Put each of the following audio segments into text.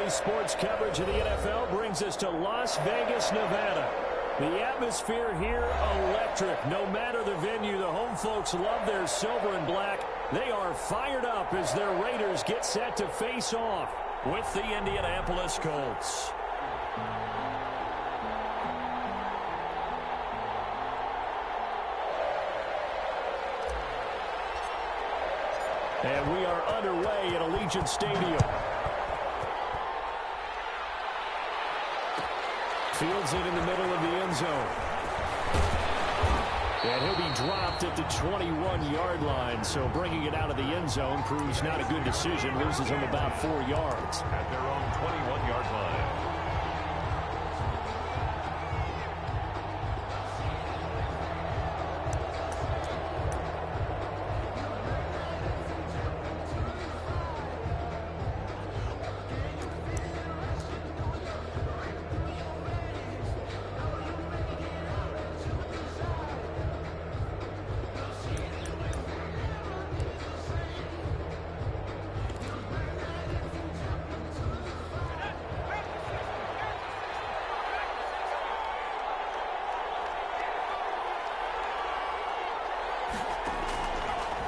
Today's sports coverage of the NFL brings us to Las Vegas, Nevada. The atmosphere here, electric. No matter the venue, the home folks love their silver and black. They are fired up as their Raiders get set to face off with the Indianapolis Colts. And we are underway at Allegiant Stadium. Fields it in the middle of the end zone. And he'll be dropped at the 21-yard line. So bringing it out of the end zone proves not a good decision. Loses him about 4 yards. At their own 21-yard line.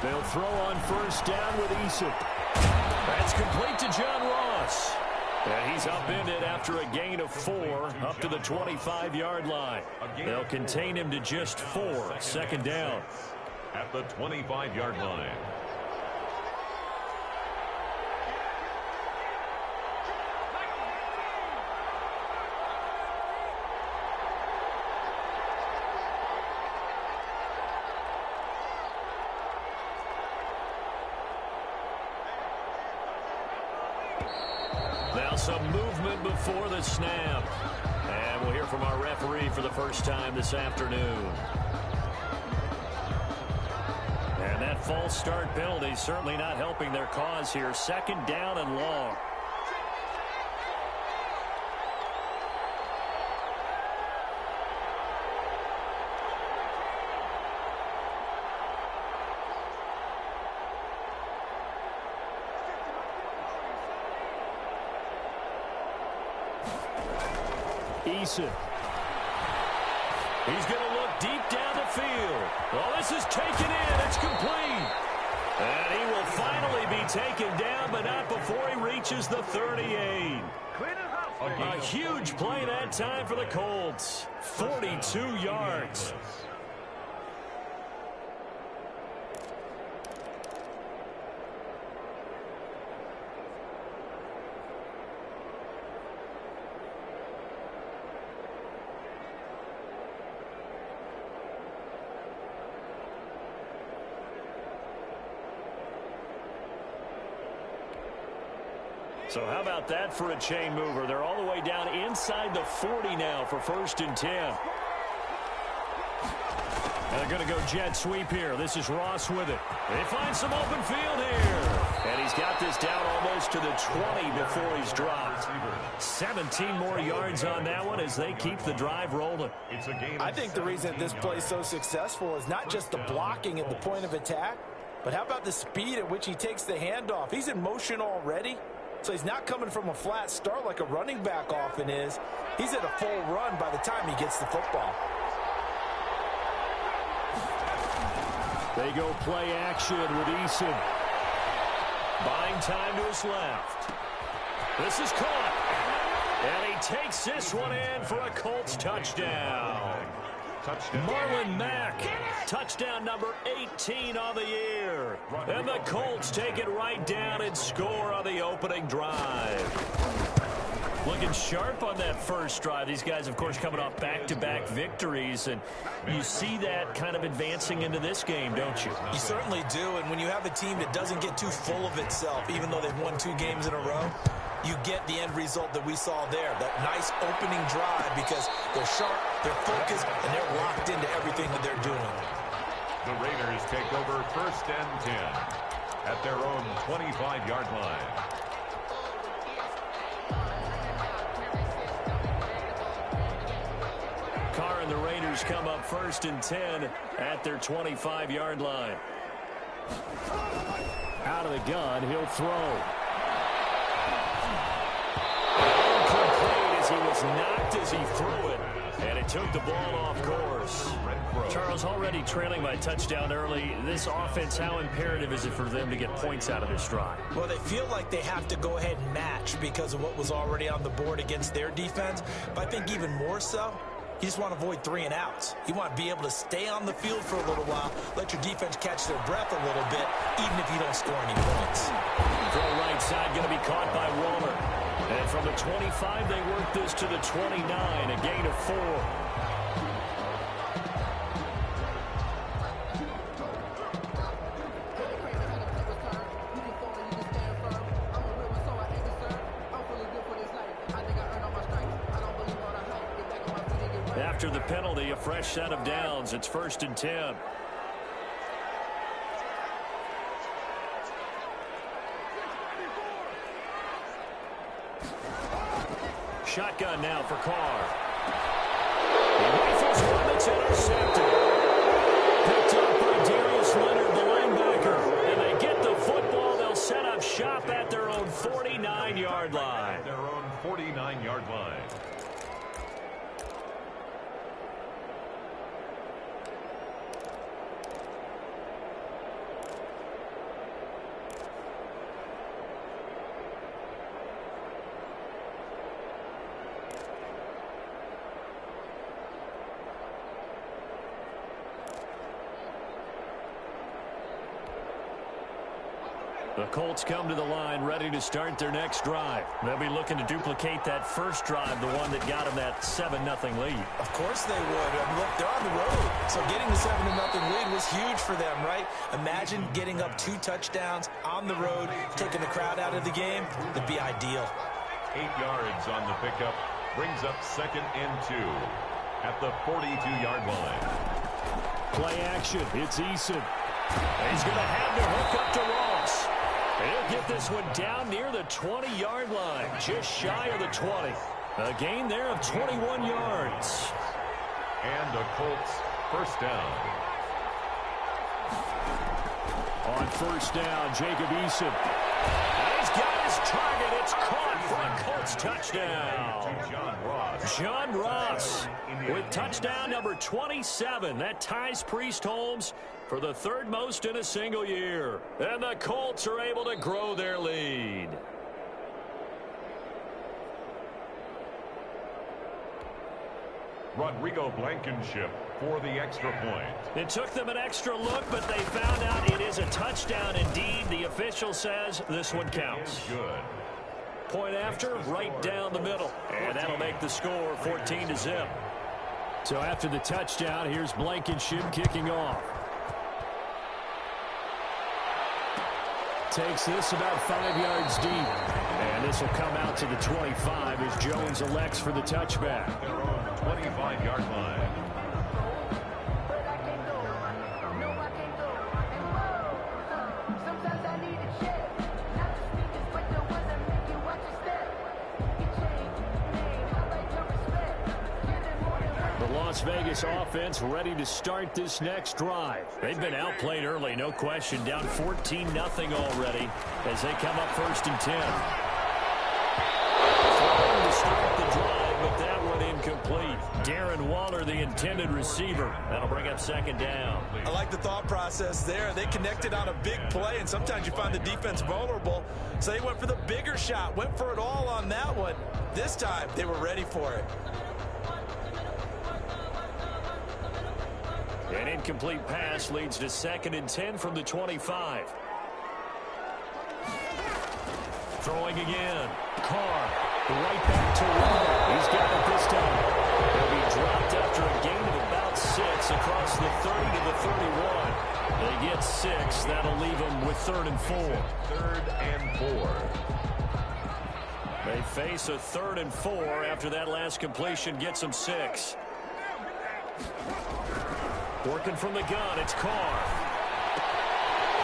They'll throw on first down with Eason. That's complete to John Ross. And he's upended after a gain of 4 up to the 25-yard line. They'll contain him to just 4. Second down. At the 25-yard line. Now some movement before the snap. And we'll hear from our referee for the first time this afternoon. And that false start penalty certainly not helping their cause here. Second down and long. Eason. He's going to look deep down the field. Well, this is taken in. It's complete. And he will finally be taken down, but not before he reaches the 38. A huge play that time for the Colts. 42 yards. So how about that for a chain mover? They're all the way down inside the 40 now for 1st and 10. And they're going to go jet sweep here. This is Ross with it. They find some open field here. And he's got this down almost to the 20 before he's dropped. 17 more yards on that one as they keep the drive rolling. I think the reason this play is so successful is not just the blocking at the point of attack, but how about the speed at which he takes the handoff? He's in motion already. So he's not coming from a flat start like a running back often is. He's at a full run by the time he gets the football. They go play action with Eason. Buying time to his left. This is caught. And he takes this one in for a Colts touchdown. Marlon Mack, touchdown number 18 on the year. And the Colts take it right down and score on the opening drive. Looking sharp on that first drive. These guys, of course, coming off back-to-back victories, and you see that kind of advancing into this game, don't you? You certainly do, and when you have a team that doesn't get too full of itself, even though they've won 2 games in a row, you get the end result that we saw there, that nice opening drive, because they're sharp, they're focused, and they're locked into everything that they're doing. The Raiders take over 1st and 10 at their own 25-yard line. Carr and the Raiders come up 1st and 10 at their 25-yard line. Out of the gun, he'll throw. was knocked as he threw it, and it took the ball off course. Charles, already trailing by a touchdown early. This offense, how imperative is it for them to get points out of this drive? Well, they feel like they have to go ahead and match because of what was already on the board against their defense. But I think even more so, you just want to avoid 3 and outs. You want to be able to stay on the field for a little while, let your defense catch their breath a little bit, even if you don't score any points. Throw right side going to be caught by Waller. And from the 25, they work this to the 29, a gain of 4. After the penalty, a fresh set of downs. It's 1st and 10. Shotgun now for Carr. He rifles one that's intercepted. Picked up by Darius Leonard, the linebacker. And they get the football. They'll set up shop at their own 49-yard line. Their own 49-yard line. The Colts come to the line ready to start their next drive. They'll be looking to duplicate that first drive, the one that got them that 7-0 lead. Of course they would. I mean, look, they're on the road. So getting the 7-0 lead was huge for them, right? Imagine getting up 2 touchdowns on the road, taking the crowd out of the game. It'd be ideal. 8 yards on the pickup. Brings up 2nd and 2 at the 42-yard line. Play action. It's Eason. He's going to have to hook up to Ross. He'll get this one down near the 20-yard line, just shy of the 20. A gain there of 21 yards. And a Colts first down. On first down, Jacob Eason. And he's got his target. It's caught for a Colts touchdown. John Ross with touchdown number 27. That ties Priest Holmes for the 3rd most in a single year. And the Colts are able to grow their lead. Rodrigo Blankenship for the extra point. It took them an extra look, but they found out it is a touchdown indeed. The official says this one counts. Good. Point after, right down the middle. And that'll make the score 14-0. So after the touchdown, here's Blankenship kicking off. Takes this about 5 yards deep. And this will come out to the 25 as Jones elects for the touchback. Their own 25-yard line. Las Vegas offense ready to start this next drive. They've been outplayed early, no question. Down 14-0 already as they come up 1st and 10. Trying to start the drive, but that one incomplete. Darren Waller, the intended receiver. That'll bring up 2nd down. I like the thought process there. They connected on a big play, and sometimes you find the defense vulnerable. So they went for the bigger shot, went for it all on that one. This time, they were ready for it. An incomplete pass leads to 2nd and 10 from the 25. Throwing again. Carr right back to Waller. He's got it this time. He'll be dropped after a gain of about 6 across the 30 to the 31. They get 6. That'll leave them with 3rd and 4. 3rd and 4. They face a 3rd and 4 after that last completion gets them 6. Working from the gun, it's Carr.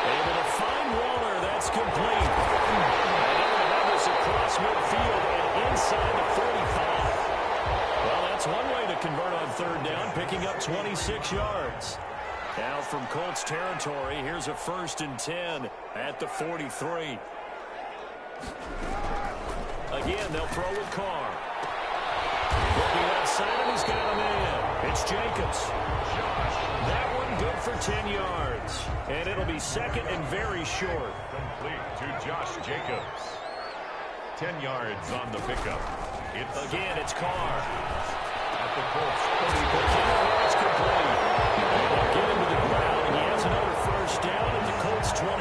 Able to find Waller. That's complete. And they're going to have this across midfield and inside the 45. Well, that's one way to convert on 3rd down, picking up 26 yards. Now from Colts territory, here's a 1st and 10 at the 43. Again, they'll throw with Carr. inside him. He's got a man. It's Jacobs. That one good for 10 yards. And it'll be second and very short. Complete to Josh Jacobs. 10 yards on the pickup. It's Carr. At the Colts 30. It's complete. They'll get him to the ground, and he has another first down at the Colts 23.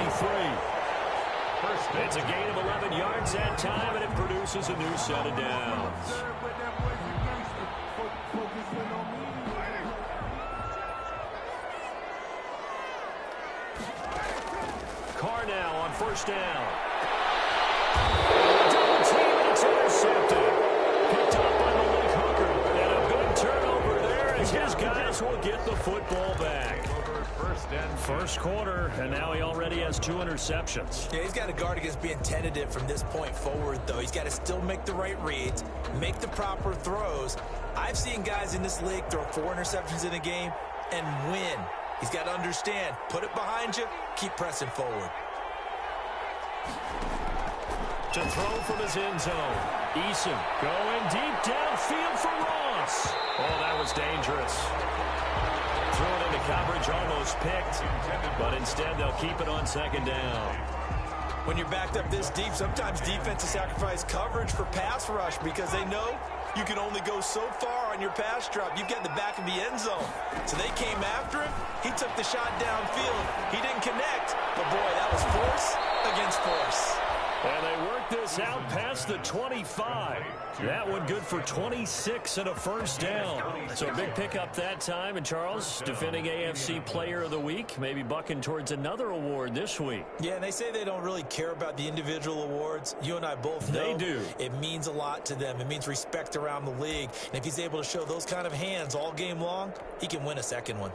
It's a gain of 11 yards that time, and it produces a new set of downs. Carr now on first down. Double team, and it's intercepted. Picked up by Malik Hooker. And a big turnover there as his guys will get the football back. First quarter, and now he already has 2 interceptions. Yeah, he's got to guard against being tentative from this point forward, though. He's got to still make the right reads, make the proper throws. I've seen guys in this league throw 4 interceptions in a game and win. He's got to understand, put it behind you, keep pressing forward. To throw from his end zone. Eason going deep downfield for Ross. Oh, that was dangerous. Threw it into coverage, almost picked, but instead they'll keep it on second down. When you're backed up this deep, sometimes defenses sacrifice coverage for pass rush because they know you can only go so far on your pass drop. You get in the back of the end zone. So they came after him. He took the shot downfield. He didn't connect, but boy, that was force against force. And they work this out past the 25. That one good for 26 and a first down. So a big pickup that time. And Charles, defending AFC Player of the Week, maybe bucking towards another award this week. Yeah, and they say they don't really care about the individual awards. You and I both know they do. It means a lot to them. It means respect around the league. And if he's able to show those kind of hands all game long, he can win a second one.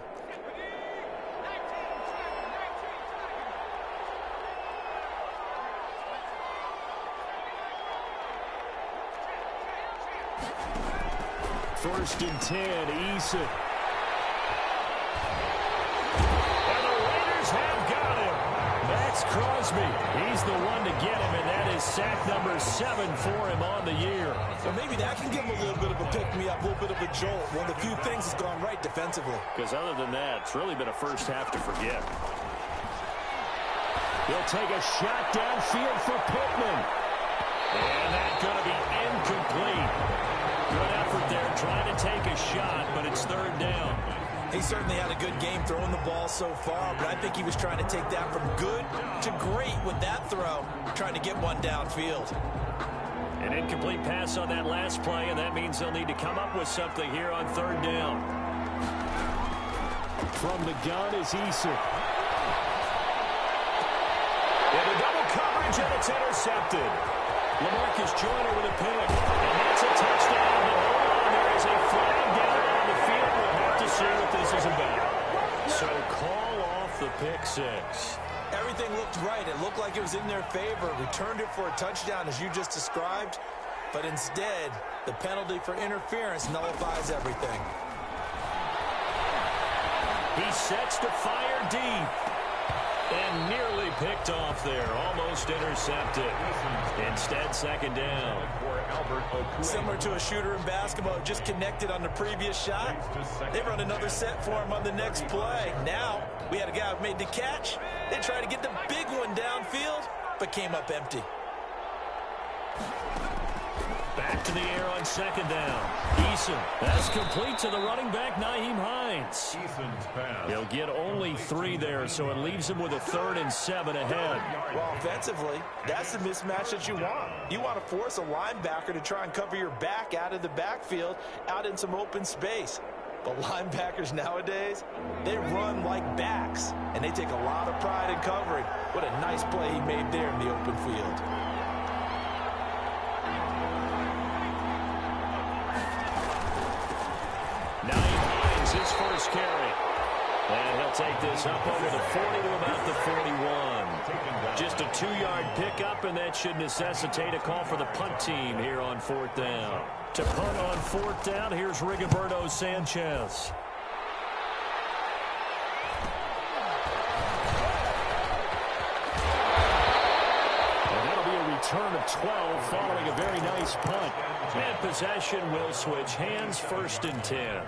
First and 10, Eason. And the Raiders have got him. That's Crosby. He's the one to get him, and that is sack number 7 for him on the year. Well, maybe that can give him a little bit of a pick-me-up, a little bit of a jolt. One of the few things that's gone right defensively. Because other than that, it's really been a first half to forget. He'll take a shot downfield for Pittman. And that's going to be incomplete. Good effort there, trying to take a shot, but it's third down. He certainly had a good game throwing the ball so far, but I think he was trying to take that from good to great with that throw, trying to get one downfield. An incomplete pass on that last play, and that means they'll need to come up with something here on third down. From the gun is Eason. And a double coverage, and it's intercepted. LaMarcus Joyner with a pick, and that's a touchdown. But hold on, there is a flag down on the field. We'll have to see what this is about. So call off the pick six. Everything looked right. It looked like it was in their favor. Returned it for a touchdown, as you just described. But instead, the penalty for interference nullifies everything. He sets to fire deep. And nearly picked off there. Almost intercepted. Instead, second down. Similar to a shooter in basketball, just connected on the previous shot. They run another set for him on the next play. Now, we had a guy who made the catch. They tried to get the big one downfield, but came up empty. Back to the air on second down. Eason, that's complete to the running back, Nyheim Hines. He'll get only 3 there, so it leaves him with a 3rd and 7 ahead. Well, offensively, that's the mismatch that you want. You want to force a linebacker to try and cover your back out of the backfield, out in some open space. But linebackers nowadays, they run like backs, and they take a lot of pride in covering. What a nice play he made there in the open field. His first carry. And he'll take this up over the 40 to about the 41. Just a 2-yard pickup, and that should necessitate a call for the punt team here on 4th down. To punt on 4th down, here's Rigoberto Sanchez. And that'll be a return of 12 following a very nice nice punt. And possession will switch hands, 1st and 10.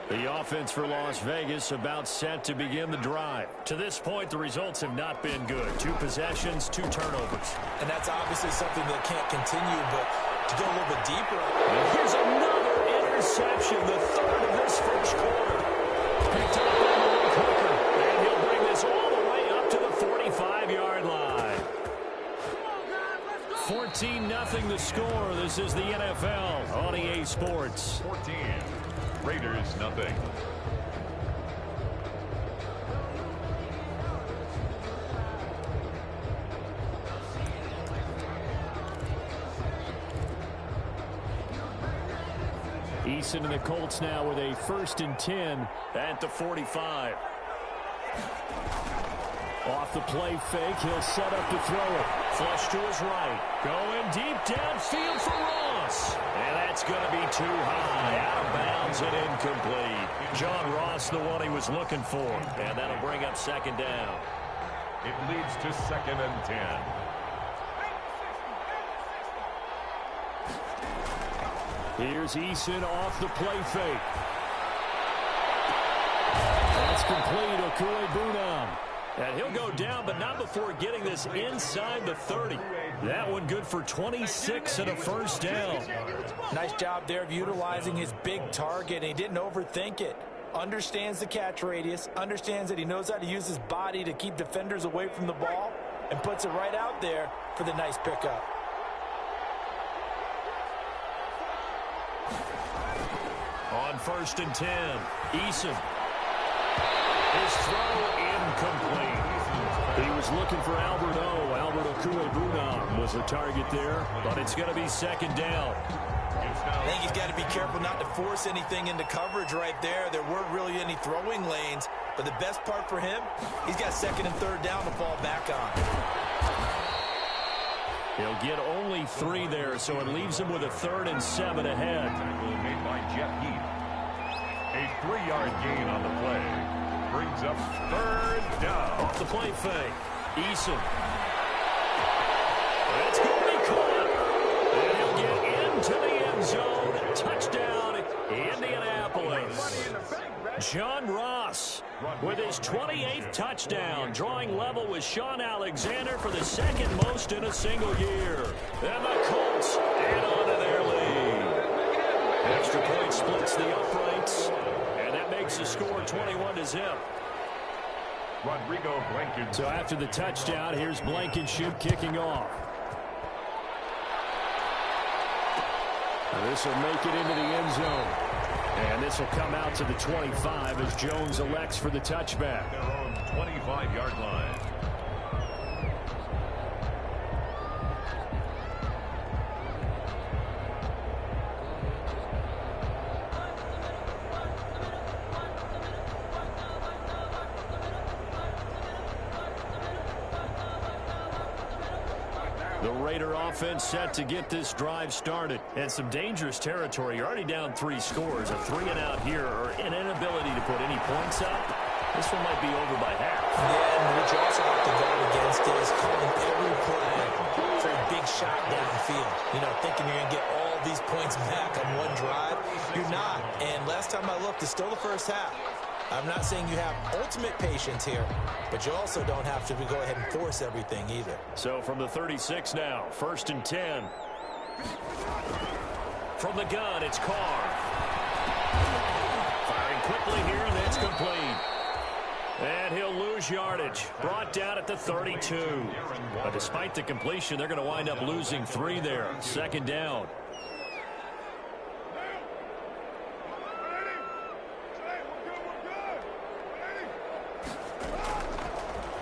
The offense for Las Vegas about set to begin the drive. To this point, the results have not been good. 2 possessions, 2 turnovers. And that's obviously something that can't continue, but to go a little bit deeper. And here's another interception, the 3rd of this first quarter. Picked up on the weak hooker, and he'll bring this all the way up to the 45-yard line. 14-0 the score. This is the NFL on EA Sports. 14. Raiders, nothing. Eason and the Colts now with a 1st and 10 at the 45. Off the play fake, he'll set up to throw it. Flush to his right. Going deep downfield for Ross. And that's going to be too high. Out of bounds and incomplete. John Ross, the one he was looking for. And that'll bring up 2nd down. It leads to 2nd and 10. Here's Eason off the play fake. That's complete. Okue-Bunam. And he'll go down, but not before getting this inside the 30. That one good for 26 and a 1st down. Nice job there of utilizing his big target, and he didn't overthink it. Understands the catch radius, understands that he knows how to use his body to keep defenders away from the ball, and puts it right out there for the nice pickup. On 1st and 10, Eason. His throw incomplete. He was looking for Albert O. Albert Okue-Bunam was the target there, but it's going to be 2nd down. I think he's got to be careful not to force anything into coverage right there. There weren't really any throwing lanes, but the best part for him, he's got 2nd and 3rd down to fall back on. He'll get only 3 there, so it leaves him with a 3rd and 7 ahead. Made by Jeff Heath. A 3-yard gain on the play. Brings up 3rd down. Off the play fake. Eason. It's going to be caught. And he'll get into the end zone. Touchdown, Indianapolis. John Ross with his 28th touchdown, drawing level with Sean Alexander for the 2nd most in a single year. And the Colts add on to their lead. Extra point splits the uprights, and that makes the score 21-0. Rodrigo Blankenship. So after the touchdown, here's Blankenship kicking off. This will make it into the end zone. And this will come out to the 25 as Jones elects for the touchback. Their own 25-yard line. The Raider offense set to get this drive started. And some dangerous territory. You're already down 3 scores. A 3-and-out here or an inability to put any points up. This one might be over by half. Yeah, and what you also have to guard against is calling every play for a big shot downfield. You know, thinking you're going to get all these points back on one drive. You're not. And last time I looked, it's still the first half. I'm not saying you have ultimate patience here, but you also don't have to go ahead and force everything either. So from the 36 now, 1st and 10. From the gun, it's Carr. Firing quickly here, and that's complete. And he'll lose yardage. Brought down at the 32. But despite the completion, they're going to wind up losing 3 there. 2nd down.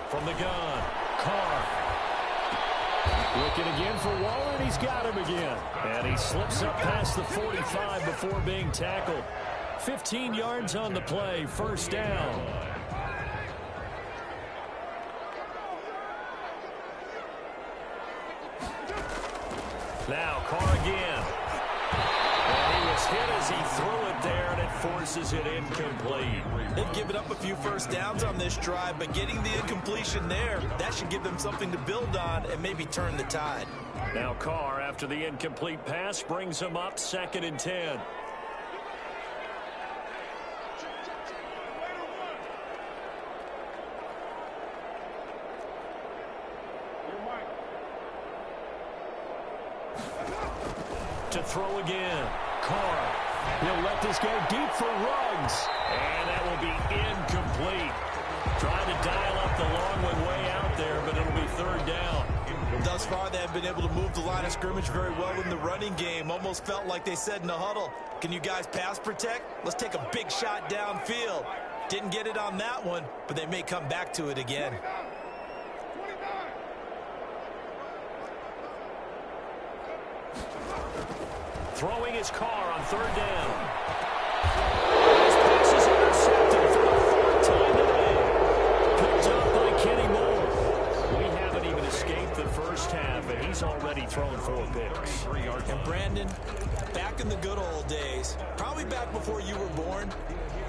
From the gun, Carr. Looking again for Waller, and he's got him again. And he slips up past the 45 before being tackled. 15 yards on the play, 1st down. Now Carr again. hit as he threw it there, and it forces it incomplete. They've given up a few first downs on this drive, but getting the incompletion there, that should give them something to build on and maybe turn the tide. Now Carr, after the incomplete pass, brings him up 2nd and 10. To throw again. Carr. He'll let this go deep for Ruggs. And that will be incomplete. Trying to dial up the long one way out there, but it'll be 3rd down. Thus far, they have been able to move the line of scrimmage very well in the running game. Almost felt like they said in the huddle, can you guys pass protect? Let's take a big shot downfield. Didn't get it on that one, but they may come back to it again. Throwing his Carr on 3rd down. His pass is intercepted for the 4th time today. Picked up by Kenny Moore. We haven't even escaped the first half, and he's already thrown 4 picks. And Brandon, back in the good old days, probably back before you were born,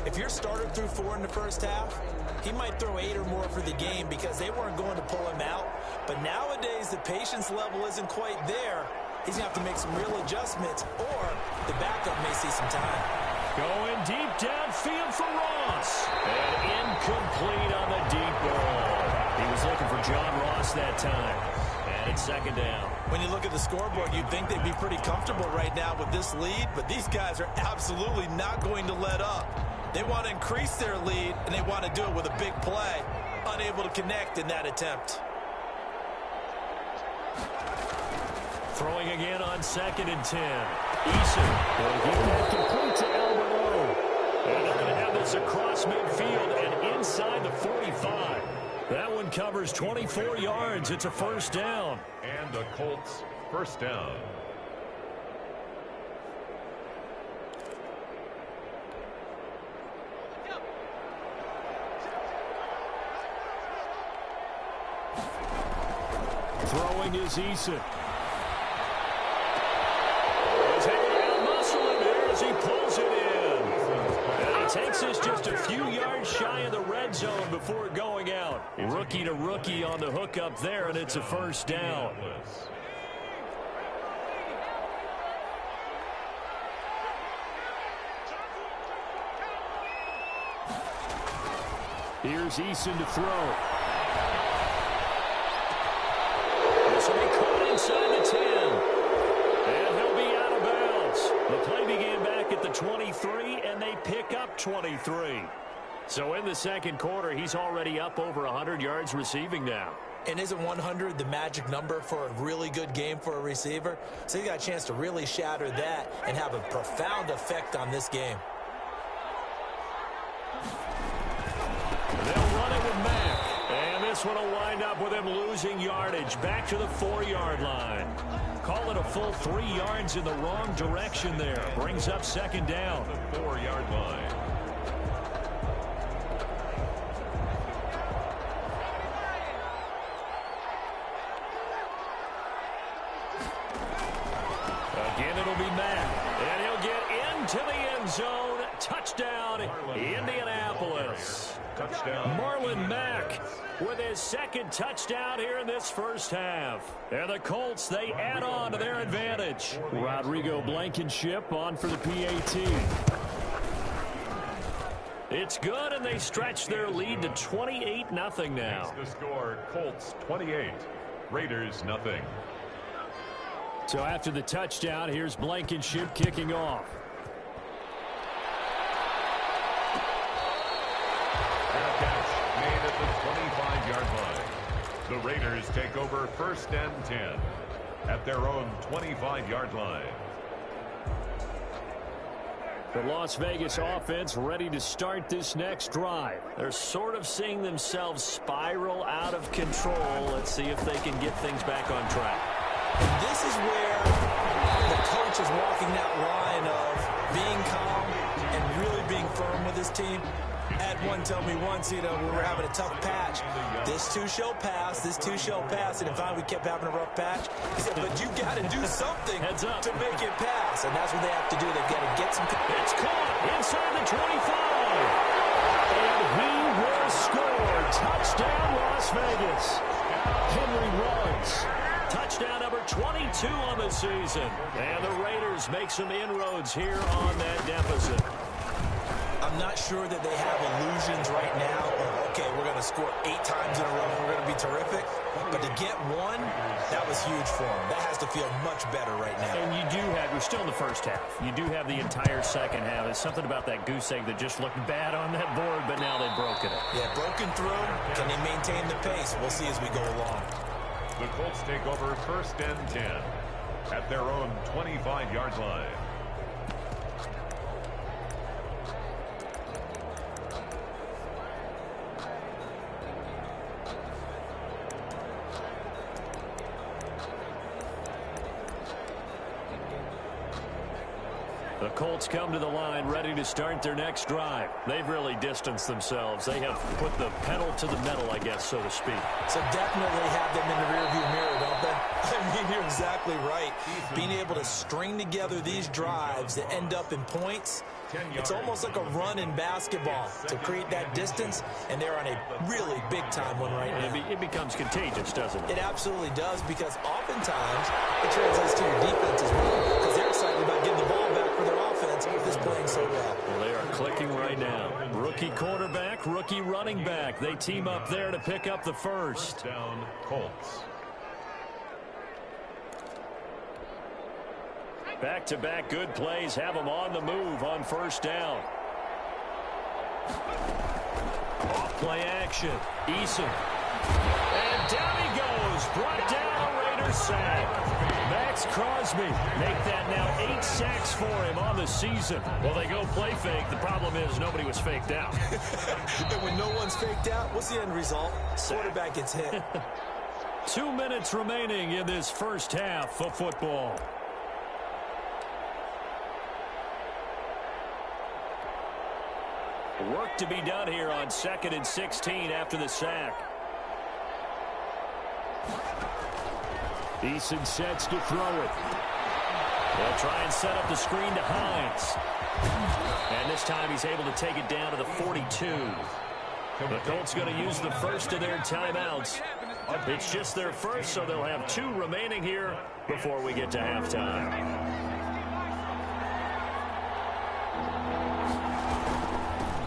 if your starter threw 4 in the first half, he might throw 8 or more for the game because they weren't going to pull him out. But nowadays, the patience level isn't quite there. He's going to have to make some real adjustments, or the backup may see some time. Going deep downfield for Ross. And incomplete on the deep ball. He was looking for John Ross that time. And it's 2nd down. When you look at the scoreboard, you'd think they'd be pretty comfortable right now with this lead, but these guys are absolutely not going to let up. They want to increase their lead, and they want to do it with a big play. Unable to connect in that attempt. Throwing again on 2nd and 10. Eason will give that complete to Alvaro. And they're going to have this across midfield and inside the 45. That one covers 24 yards. It's a 1st down. And the Colts 1st down. Throwing is Eason. He's able to out-muscle him there as he pulls it in. And he takes this just a few yards shy of the red zone before going out. Rookie to rookie on the hook up there, and it's a 1st down. Here's Eason to throw. This will be caught inside the 10. And he'll be out of bounds. The play began back at the 23, and they pick up 23. So in the 2nd quarter, he's already up over 100 yards receiving now. And isn't 100 the magic number for a really good game for a receiver? So he got a chance to really shatter that and have a profound effect on this game. They'll run it with Mack. And this one will wind up with him losing yardage back to the 4-yard line. Call it a full 3 yards in the wrong direction there. Brings up 2nd down. The 4-yard line. Again, it'll be Mack. And he'll get into the end zone. Touchdown, Indianapolis. Touchdown. Marlon Mack with his 2nd touchdown here in this first half. And the Colts, they add on to their advantage. Rodrigo Blankenship on for the PAT. It's good, and they stretch their lead to 28-0 now. The score, Colts 28, Raiders nothing. So after the touchdown, here's Blankenship kicking off. And a catch made at the 25-yard line. The Raiders take over 1st and 10 at their own 25-yard line. The Las Vegas offense ready to start this next drive. They're sort of seeing themselves spiral out of control. Let's see if they can get things back on track. And this is where the coach is walking that line of being calm and really being firm with his team. Had one tell me once, we were having a tough patch. This too shall pass, this too shall pass. And finally we kept having a rough patch. He said, but you got to do something to make it pass. And that's what they have to do. They've got to get some... It's caught inside the 25. And he will score. Touchdown, Las Vegas. Henry runs. Touchdown number 22 on the season. And the Raiders make some inroads here on that deficit. I'm not sure that they have illusions right now of, okay, we're going to score 8 times in a row and we're going to be terrific. But to get one, that was huge for them. That has to feel much better right now. And you do have, we're still in the first half. You do have the entire second half. It's something about that goose egg that just looked bad on that board, but now they've broken it. Yeah, broken through. Can they maintain the pace? We'll see as we go along. The Colts take over 1st and 10 at their own 25-yard line. The Colts come to the line ready to start their next drive. They've really distanced themselves. They have put the pedal to the metal, I guess, so to speak. So definitely have them in the rearview mirror, don't they? I mean, you're exactly right. Being able to string together these drives that end up in points, it's almost like a run in basketball to create that distance, and they're on a really big-time one right now. It becomes contagious, doesn't it? It absolutely does, because oftentimes it translates to your defense as well, because they're excited about getting the ball back for their offense if it's playing so well. Well, they are clicking right now. Rookie quarterback, rookie running back. They team up there to pick up the first. Down, Colts. Back-to-back good plays have them on the move on 1st down. Off-play action. Eason. And down he goes. Brought down a Raiders sack. Max Crosby make that now 8 sacks for him on the season. Well, they go play fake. The problem is nobody was faked out. And when no one's faked out, what's the end result? Quarterback gets hit. 2 minutes remaining in this first half of football. Work to be done here on 2nd and 16 after the sack. Eason sets to throw it. They'll try and set up the screen to Hines. And this time he's able to take it down to the 42. The Colts going to use the first of their timeouts. It's just their first, so they'll have 2 remaining here before we get to halftime.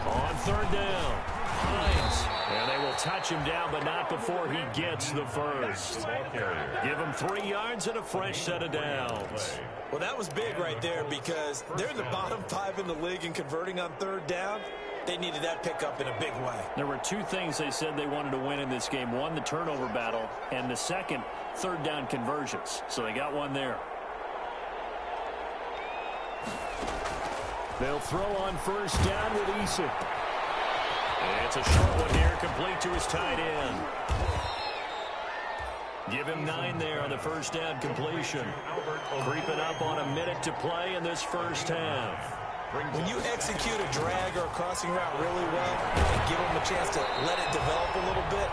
On 3rd down, Hines. And they will touch him down, but not before he gets the first. Give him 3 yards and a fresh set of downs. Well, that was big right there, because they're in the bottom 5 in the league and converting on 3rd down. They needed that pickup in a big way. There were 2 things they said they wanted to win in this game. One, the turnover battle, and the second, 3rd down conversions. So they got one there. They'll throw on 1st down with Eason. And it's a short one here, complete to his tight end. Give him 9 there on the 1st down completion. Creeping up on a minute to play in this first half. When you execute a drag or a crossing route really well and give them a chance to let it develop a little bit,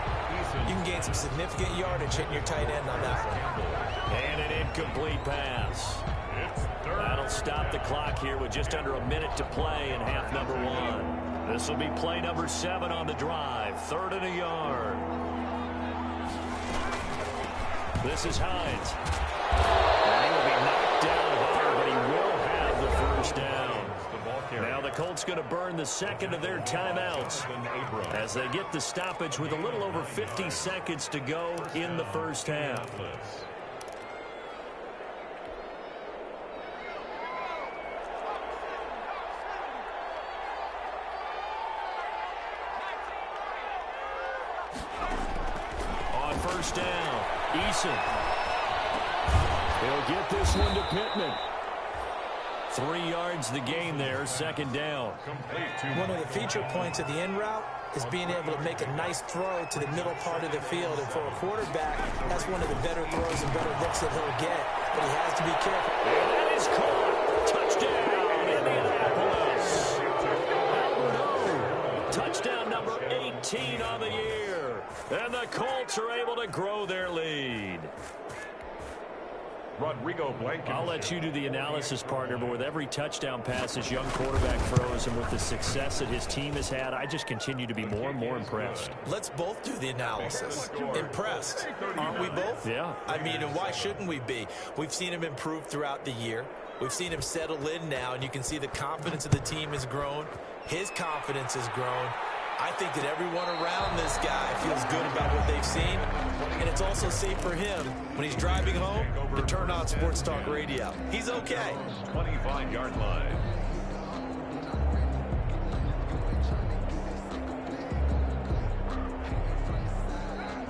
you can gain some significant yardage hitting your tight end on that one. And an incomplete pass. That'll stop the clock here with just under a minute to play in half number 1. This will be play number 7 on the drive. 3rd and a yard. This is Hines. And he will be knocked down hard, but he will have the first down. Now the Colts going to burn the second of their timeouts as they get the stoppage with a little over 50 seconds to go in the first half. On 1st down, Eason. He'll get this one to Pittman. 3 yards the gain there, 2nd down. One of the feature points of the in route is being able to make a nice throw to the middle part of the field. And for a quarterback, that's one of the better throws and better looks that he'll get. But he has to be careful. And that is caught. Touchdown, Indianapolis. Alberto. Patriots are able to grow their lead. Rodrigo Blankenship. I'll let you do the analysis, partner, but with every touchdown pass this young quarterback throws and with the success that his team has had, I just continue to be more and more impressed. Let's both do the analysis. Impressed. Aren't we both? Yeah. I mean, and why shouldn't we be? We've seen him improve throughout the year. We've seen him settle in now, and you can see the confidence of the team has grown. His confidence has grown. I think that everyone around this guy feels good about what they've seen, and it's also safe for him when he's driving home to turn on Sports Talk Radio. He's okay. 25-yard line.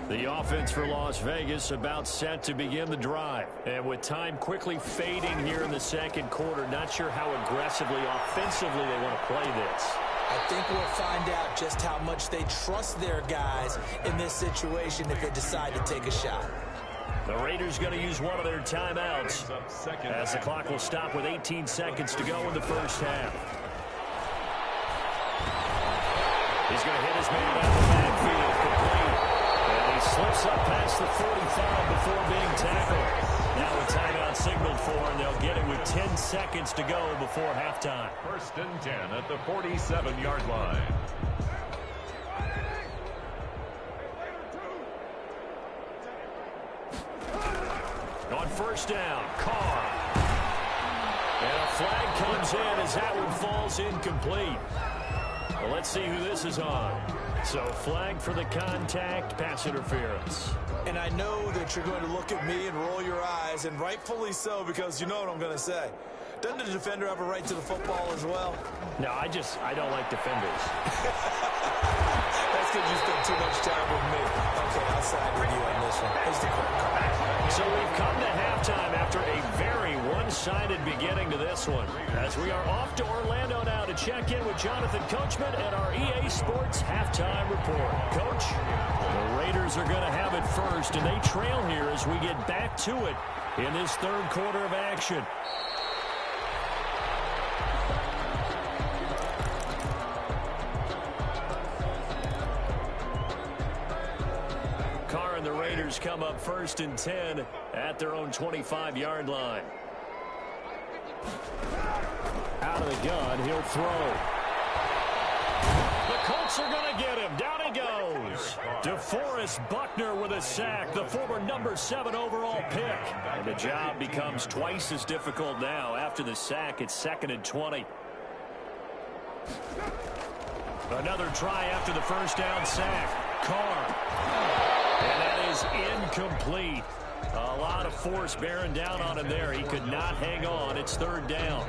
The offense for Las Vegas about set to begin the drive. And with time quickly fading here in the second quarter, not sure how aggressively, offensively they want to play this. I think we'll find out just how much they trust their guys in this situation if they decide to take a shot. The Raiders going to use one of their timeouts as the clock will stop with 18 seconds to go in the first half. He's going to hit his man out of the backfield, complete. And he slips up past the 45 before being tackled. Now a timeout signaled for, and they'll get it with 10 seconds to go before halftime. 1st and 10 at the 47-yard line. On first down, Carr. And a flag comes in as that one falls incomplete. Well, let's see who this is on. So flag for the contact, pass interference. And I know that you're going to look at me and roll your eyes, and rightfully so, because you know what I'm going to say. Doesn't the defender have a right to the football as well? No, I don't like defenders. That's because you spend too much time with me. Okay, I'll side with you on this one. Here's the quick call. So we've come to halftime after a very one-sided beginning to this one. As we are off to Orlando now to check in with Jonathan Coachman at our EA Sports Halftime Report. Coach, the Raiders are going to have it first, and they trail here as we get back to it in this third quarter of action. Carr and the Raiders come up 1st and 10 at their own 25-yard line. Out of the gun, he'll throw. The Colts are going to get him. Down he goes. DeForest Buckner with a sack, the former number 7 overall pick. And the job becomes twice as difficult now. After the sack, it's 2nd and 20. Another try after the first down sack. Carr. And that is incomplete. A lot of force bearing down on him there. He could not hang on. It's 3rd down.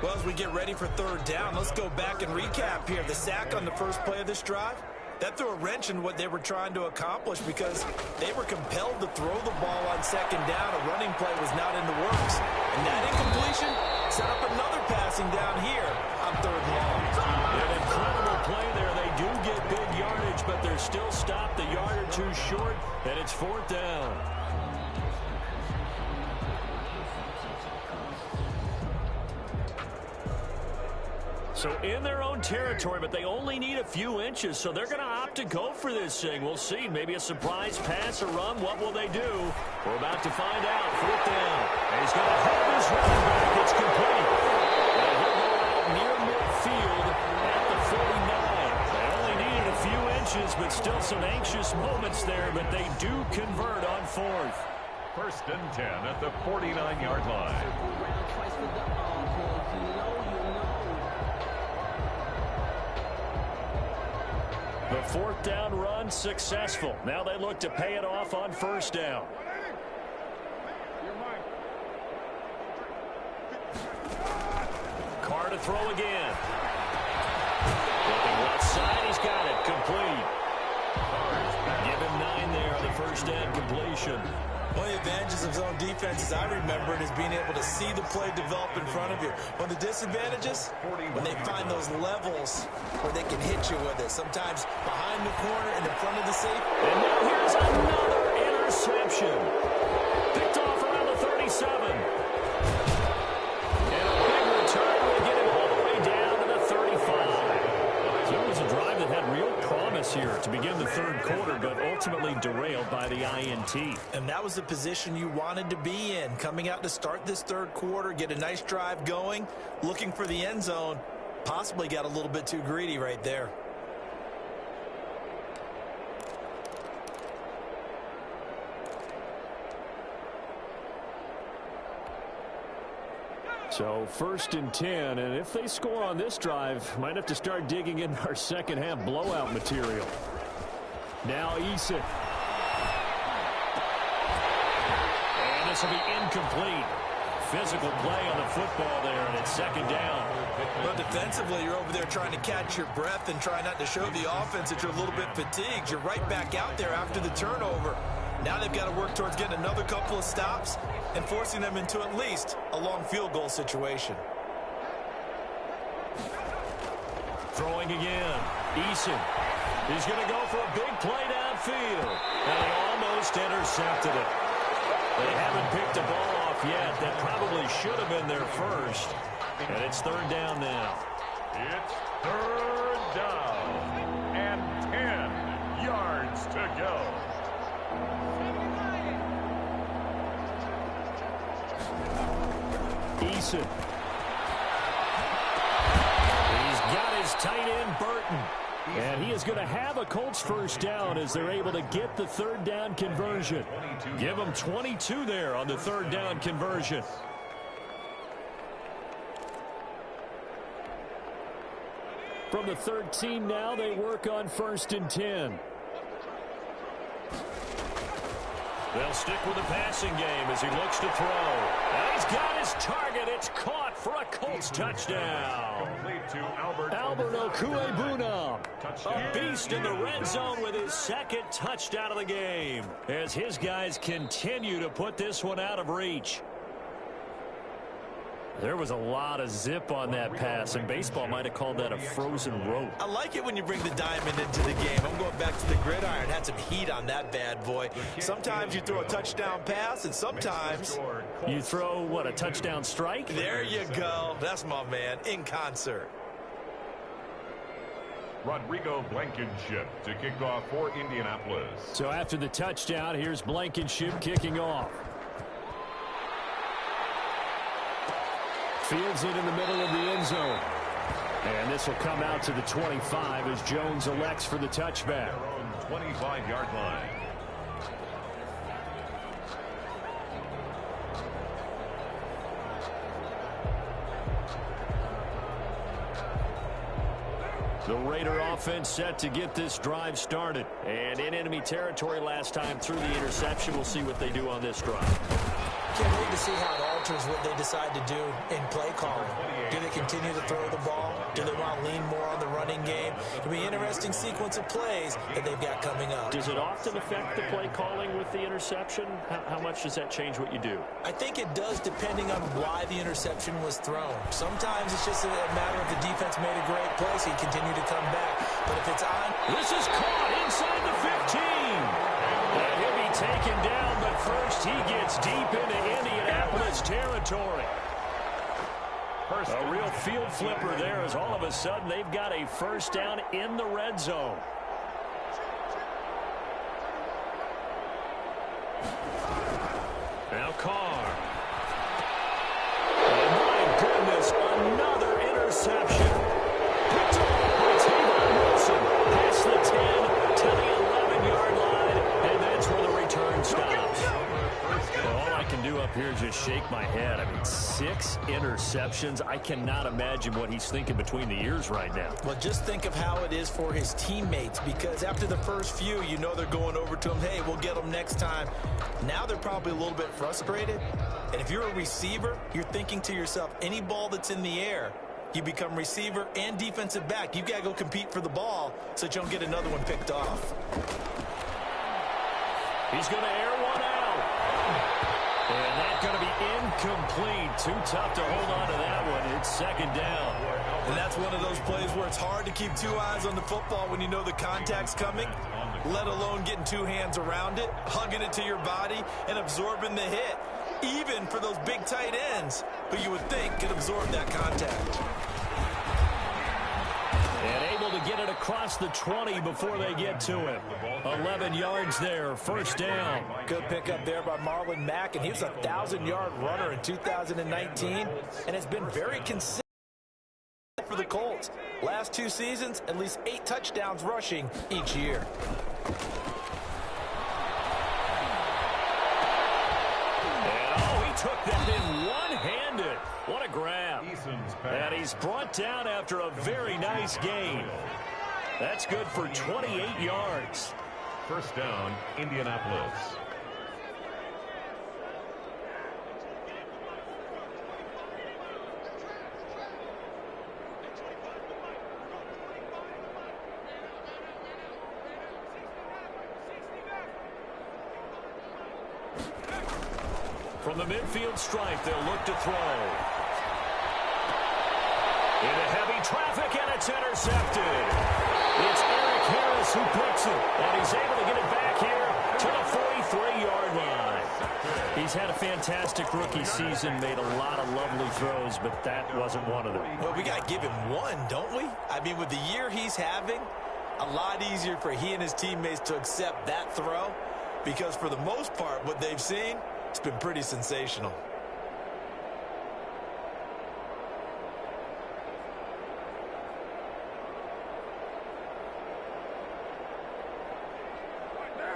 Well, as we get ready for 3rd down, let's go back and recap here. The sack on the first play of this drive, that threw a wrench in what they were trying to accomplish because they were compelled to throw the ball on 2nd down. A running play was not in the works. And that incompletion set up another passing down here on 3rd and long. An incredible play there. They do get big yardage, but they're still stopped a yard or two short, and it's 4th down. So in their own territory, but they only need a few inches, so they're going to opt to go for this thing. We'll see. Maybe a surprise pass or run. What will they do? We're about to find out. 4th down. And he's going to hold his running back. It's complete. And he'll go out near midfield at the 49. They only needed a few inches, but still some anxious moments there, but they do convert on 4th. 1st and 10 at the 49-yard line. The 4th down run successful. Now they look to pay it off on 1st down. Carr to throw again. Looking left side, he's got it. Complete. Give him 9 there on the first down completion. One of the advantages of zone defense, as I remember it, is being able to see the play develop in front of you. One of the disadvantages, when they find those levels where they can hit you with it. Sometimes behind the corner and in front of the safety. And now here's another interception. Picked off around the 37. And a big return will get him all the way down to the 35. So it was a drive that had real promise here. to begin the third quarter, but ultimately derailed by the INT. And that was the position you wanted to be in. Coming out to start this third quarter, get a nice drive going, looking for the end zone. Possibly got a little bit too greedy right there. So 1st and 10, and if they score on this drive, might have to start digging in our second half blowout material. Now Eason. And this will be incomplete. Physical play on the football there, and it's 2nd down. But defensively, you're over there trying to catch your breath and try not to show the offense that you're a little bit fatigued. You're right back out there after the turnover. Now they've got to work towards getting another couple of stops and forcing them into at least a long field goal situation. Throwing again. Eason. He's going to go for a big play downfield. And he almost intercepted it. They haven't picked the ball off yet. That probably should have been their first. And it's 3rd down now. It's 3rd down and 10 yards to go. Eason. He's got his tight end, Burton. And he is going to have a Colts first down as they're able to get the 3rd down conversion. Give them 22 there on the 3rd down conversion. From the 13 now, they work on 1st and 10. They'll stick with the passing game as he looks to throw. And he's got his target. It's caught for a Colts touchdown. Complete to Albert Okuebuna, a beast in the red zone with his 2nd touchdown of the game as his guys continue to put this one out of reach. There was a lot of zip on that pass, and baseball might have called that a frozen rope. I like it when you bring the diamond into the game. I'm going back to the gridiron. Had some heat on that bad boy. Sometimes you throw a touchdown pass, and sometimes you throw, what, a touchdown strike? There you go. That's my man, in concert. Rodrigo Blankenship to kick off for Indianapolis. So after the touchdown, here's Blankenship kicking off. Fields it in the middle of the end zone. And this will come out to the 25 as Jones elects for the touchback. Their own 25-yard line. The Raider offense set to get this drive started. And in enemy territory last time through the interception. We'll see what they do on this drive. Can't wait to see how it alters what they decide to do in play calling. Do they continue to throw the ball? Do they want to lean more on the running game? It'll be an interesting sequence of plays that they've got coming up. Does it often affect the play calling with the interception? How much does that change what you do? I think it does, depending on why the interception was thrown. Sometimes it's just a matter of the defense made a great play, so you continue to come back. But if it's on... This is caught inside the 15. And he'll be taken down, but first he gets deep into Indianapolis territory. A real field flipper there as all of a sudden they've got a first down in the red zone. Now Carr. Oh my goodness, another interception. Picked up by Tavon Wilson. Past the 10 to the 11-yard line, and that's where the return stops. Well, all I can do up here is just shake my head. I mean, 6 interceptions. I cannot imagine what he's thinking between the ears right now. Well, just think of how it is for his teammates, because after the first few, you know they're going over to him, hey, we'll get them next time. Now they're probably a little bit frustrated. And if you're a receiver, you're thinking to yourself, any ball that's in the air, you become receiver and defensive back. You've got to go compete for the ball so that you don't get another one picked off. He's going to air one out. And that's going to be incomplete. Too tough to hold on to that one. It's 2nd down. And that's one of those plays where it's hard to keep 2 eyes on the football when you know the contact's coming, let alone getting 2 hands around it, hugging it to your body, and absorbing the hit. Even for those big tight ends who you would think could absorb that contact. And able to get it across the 20 before they get to him. 11 yards there, first down. Good pickup there by Marlon Mack, and he was a 1,000-yard runner in 2019, and has been very consistent for the Colts. Last 2 seasons, at least 8 touchdowns rushing each year. Took that in one-handed. What a grab. And he's brought down after a very nice gain. That's good for 28 yards. First down, Indianapolis. From the midfield stripe, they'll look to throw. Into heavy traffic, and it's intercepted. It's Eric Harris who picks it, and he's able to get it back here to the 43-yard line. He's had a fantastic rookie season, made a lot of lovely throws, but that wasn't one of them. Well, we got to give him one, don't we? I mean, with the year he's having, a lot easier for he and his teammates to accept that throw, because for the most part, what they've seen, it's been pretty sensational.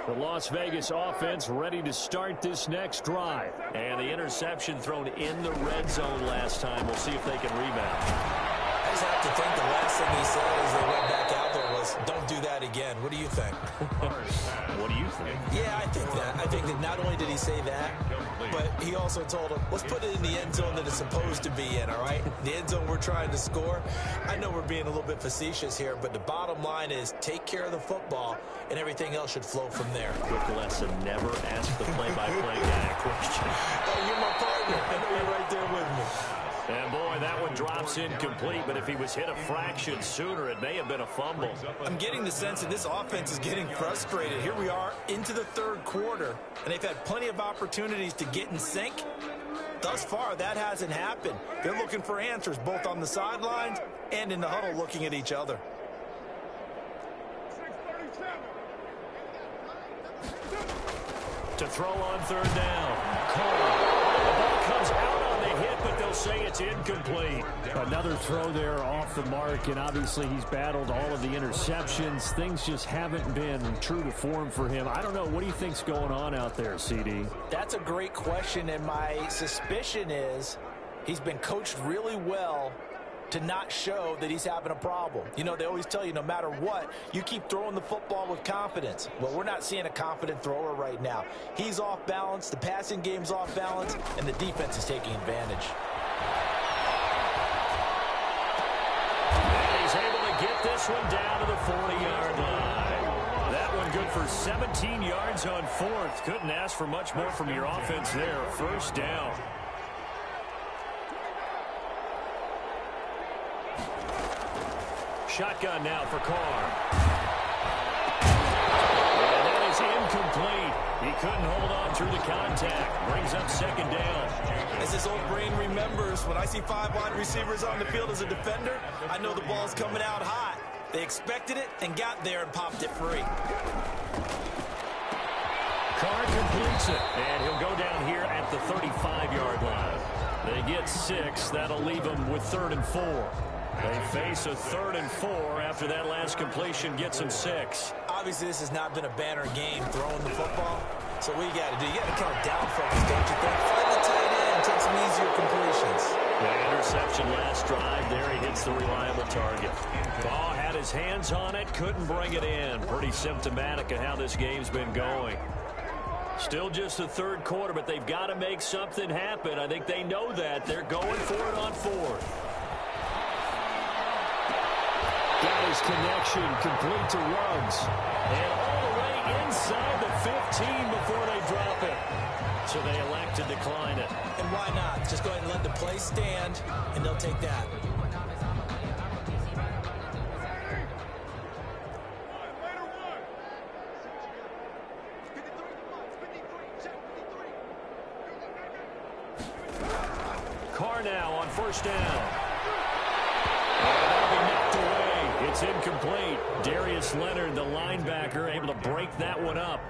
The Las Vegas offense ready to start this next drive. And the interception thrown in the red zone last time. We'll see if they can rebound. I just have to think the last thing he said as they went back out there was, don't do that again. What do you think? What do you think? Yeah, I think that. I think that not only did he say that, but he also told him, let's put it in the end zone that it's supposed to be in, all right? The end zone we're trying to score. I know we're being a little bit facetious here, but the bottom line is take care of the football, and everything else should flow from there. Quick lesson, never ask the play-by-play guy a question. Hey, you're my partner. I know you're right there with me. And, boy, that one drops incomplete, but if he was hit a fraction sooner, it may have been a fumble. I'm getting the sense that this offense is getting frustrated. Here we are into the third quarter, and they've had plenty of opportunities to get in sync. Thus far, that hasn't happened. They're looking for answers both on the sidelines and in the huddle looking at each other. To throw on third down. The ball comes out on the hit, but they'll say it's incomplete. Another throw there off the mark, and obviously he's battled all of the interceptions. Things just haven't been true to form for him. I don't know. What do you think's going on out there, CD? That's a great question, and my suspicion is he's been coached really well to not show that he's having a problem. You know, they always tell you no matter what, you keep throwing the football with confidence. Well, we're not seeing a confident thrower right now. He's off balance, the passing game's off balance, and the defense is taking advantage. And he's able to get this one down to the 40-yard line. That one good for 17 yards on fourth. Couldn't ask for much more from your offense there. First down. Shotgun now for Carr. And that is incomplete. He couldn't hold on through the contact. Brings up second down. As his old brain remembers, when I see 5 wide receivers on the field as a defender, I know the ball's coming out hot. They expected it and got there and popped it free. Carr completes it, and he'll go down here at the 35-yard line. They get 6. That'll leave them with 3rd and 4. They face a 3rd and 4 after that last completion gets them 6. Obviously, this has not been a banner game throwing the football. So what you got to do, you got to kind of down focus, don't you think? Find the tight end, take some easier completions. The interception last drive, there he hits the reliable target. Ball had his hands on it, couldn't bring it in. Pretty symptomatic of how this game's been going. Still just the third quarter, but they've got to make something happen. I think they know that. They're going for it on 4th. Got his connection complete to Ruggs. And all the way inside the 15 before they drop it. So they elect to decline it. And why not? Just go ahead and let the play stand, and they'll take that. Carr now on first down. It's incomplete. Darius Leonard, the linebacker, able to break that one up.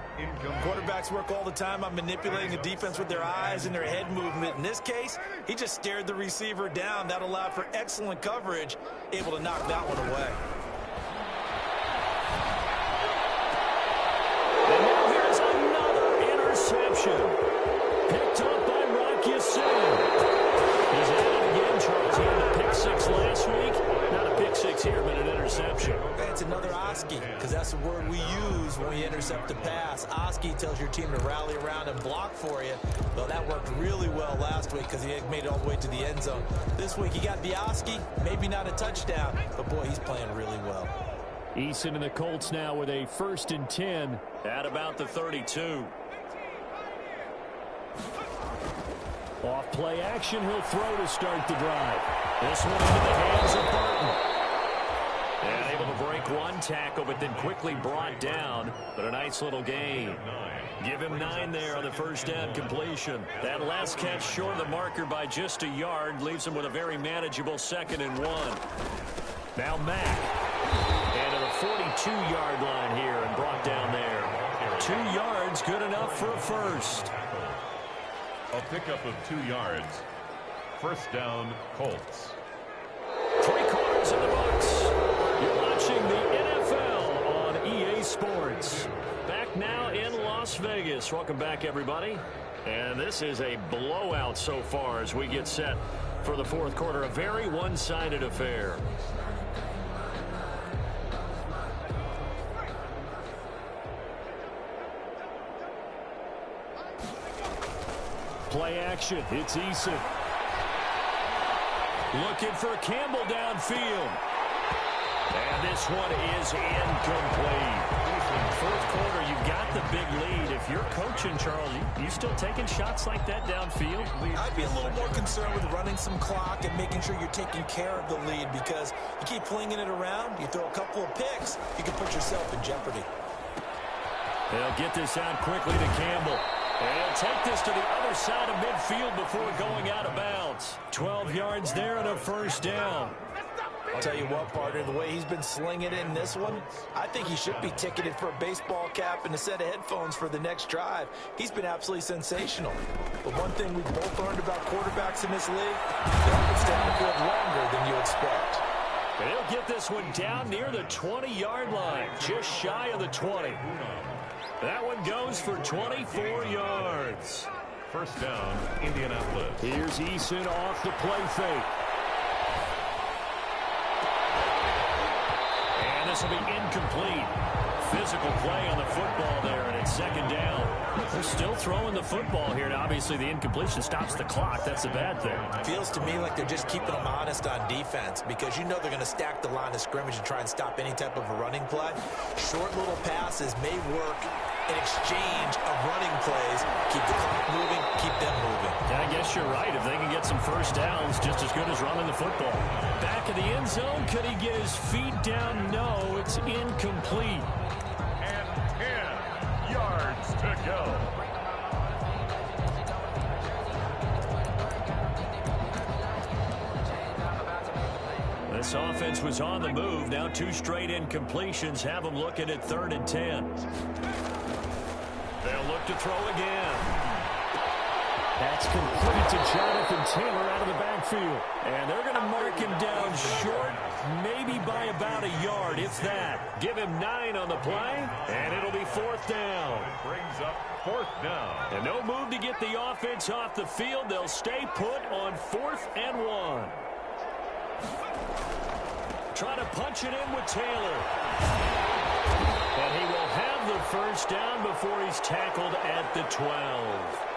Quarterbacks work all the time on manipulating the defense with their eyes and their head movement. In this case, he just stared the receiver down. That allowed for excellent coverage, able to knock that one away. And now here's another interception. Picked up by rocthem2sleep's. He's at it again, Charles. He had a pick six last week. Not a pick six here, but an interception. It's another Oski, because that's the word we use when we intercept a pass. Oski tells your team to rally around and block for you. Well, that worked really well last week because he had made it all the way to the end zone. This week, he got the Oski, maybe not a touchdown, but boy, he's playing really well. Eason and the Colts now with a 1st and 10 at about the 32. Off play action, he'll throw to start the drive. This one into the hands of Burton. And able to break one tackle, but then quickly brought down. But a nice little gain. Give him 9 there on the first down completion. That last catch short of the marker by just a yard leaves him with a very manageable 2nd and 1. Now Mack. And to the 42-yard line here and brought down there. 2 yards, good enough for a first. A pickup of 2 yards. First down, Colts. 3 quarters in the books. You're watching the NFL on EA Sports. Back now in Las Vegas. Welcome back, everybody. And this is a blowout so far as we get set for the 4th quarter. A very one-sided affair. Play action. It's Eason. Looking for Campbell downfield. And this one is incomplete. 4th quarter, you've got the big lead. If you're coaching, Charles, you still taking shots like that downfield? I'd be a little more concerned with running some clock and making sure you're taking care of the lead, because you keep flinging it around, you throw a couple of picks, you can put yourself in jeopardy. They'll get this out quickly to Campbell. And he'll take this to the other side of midfield before going out of bounds. 12 yards there and a first down. I'll tell you what, partner, the way he's been slinging it in this one, I think he should be ticketed for a baseball cap and a set of headphones for the next drive. He's been absolutely sensational. But one thing we've both learned about quarterbacks in this league, they often stay on the field longer than you expect. And he'll get this one down near the 20-yard line, just shy of the 20. That one goes for 24 yards. First down, Indianapolis. Here's Eason off the play fake. And this will be incomplete. Physical play on the football there, and it's 2nd down. They're still throwing the football here, and obviously the incompletion stops the clock. That's a bad thing. Feels to me like they're just keeping them honest on defense, because you know they're going to stack the line of scrimmage and try and stop any type of a running play. Short little passes may work in exchange of running plays. Keep the clock moving, keep them moving. Yeah, I guess you're right. If they can get some first downs, just as good as running the football. Back in the end zone, could he get his feet down? No, it's incomplete. And 10 yards to go. This offense was on the move. Now 2 straight incompletions have them looking at 3rd and 10. They'll look to throw again. That's complete to Jonathan Taylor out of the backfield. And they're going to mark him down short, maybe by about a yard, if that. Give him 9 on the play, and it'll be 4th down. It brings up 4th down. And no move to get the offense off the field. They'll stay put on 4th and 1. Try to punch it in with Taylor. And he will have the first down before he's tackled at the 12.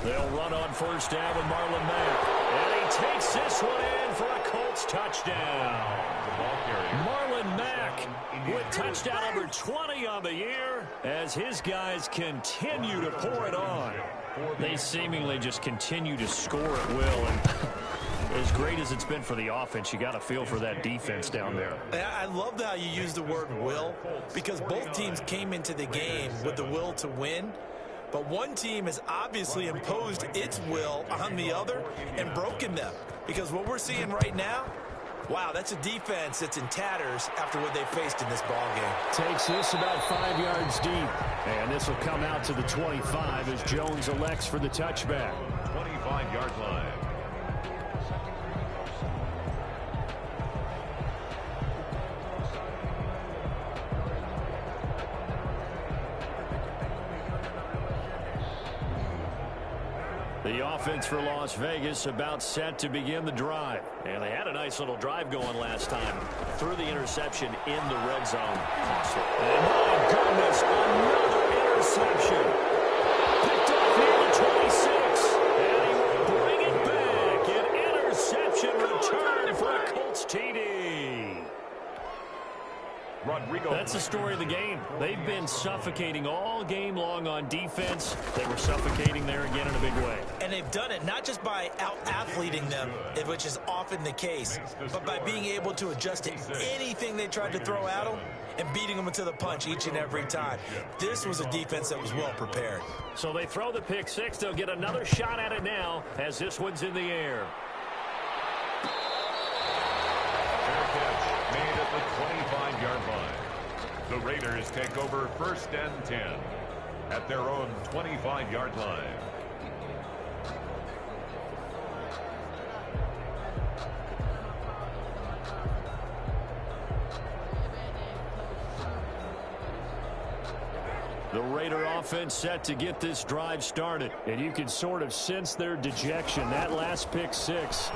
They'll run on first down with Marlon Mack. And he takes this one in for a Colts touchdown. Marlon Mack with touchdown number 20 on the year as his guys continue to pour it on. They seemingly just continue to score at will. And As great as it's been for the offense, you got to feel for that defense down there. I love how you use the word will, because both teams came into the game with the will to win. But one team has obviously imposed its will on the other and broken them. Because what we're seeing right now, wow, that's a defense that's in tatters after what they faced in this ballgame. Takes this about 5 yards deep. And this will come out to the 25 as Jones elects for the touchback. 25-yard line. The offense for Las Vegas about set to begin the drive. And they had a nice little drive going last time. Threw the interception in the red zone. And my goodness, another interception. Picked up near the 26. And he will bring it back. An interception return for a Colts TD. That's the story of the game. They've been suffocating all game long on defense. They were suffocating there again in a big way. And they've done it not just by out-athleting them, which is often the case, but by being able to adjust to anything they tried to throw at them and beating them into the punch each and every time. This was a defense that was well prepared. So they throw the pick six. They'll get another shot at it now as this one's in the air. Made at the 25-yard line. The Raiders take over 1st and 10 at their own 25-yard line. The Raider offense set to get this drive started. And you can sort of sense their dejection. That last pick six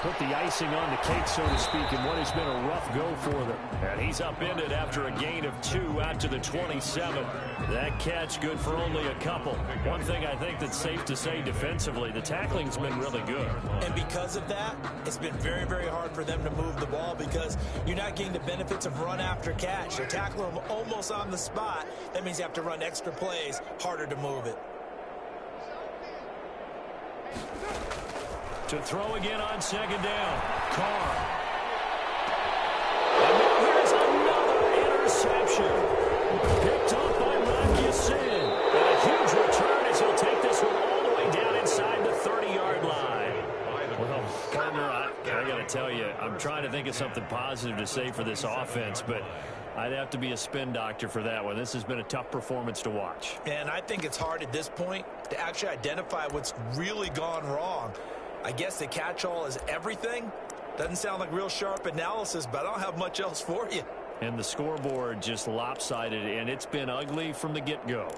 put the icing on the cake, so to speak, in what has been a rough go for them. And he's upended after a gain of 2 out to the 27. That catch good for only a couple. One thing I think that's safe to say defensively, the tackling's been really good. And because of that, it's been very, very hard for them to move the ball because you're not getting the benefits of run after catch. You're tackling them almost on the spot. That means you have to run extra plays, harder to move it. To throw again on 2nd down. Carr. And now here's another interception. Picked up by Rocthem2sleep's. And a huge return as he'll take this one all the way down inside the 30-yard line. Well, Gardner, I got to tell you, I'm trying to think of something positive to say for this offense, but I'd have to be a spin doctor for that one. This has been a tough performance to watch. And I think it's hard at this point to actually identify what's really gone wrong. I guess the catch-all is everything. Doesn't sound like real sharp analysis, but I don't have much else for you. And the scoreboard just lopsided, and it's been ugly from the get-go.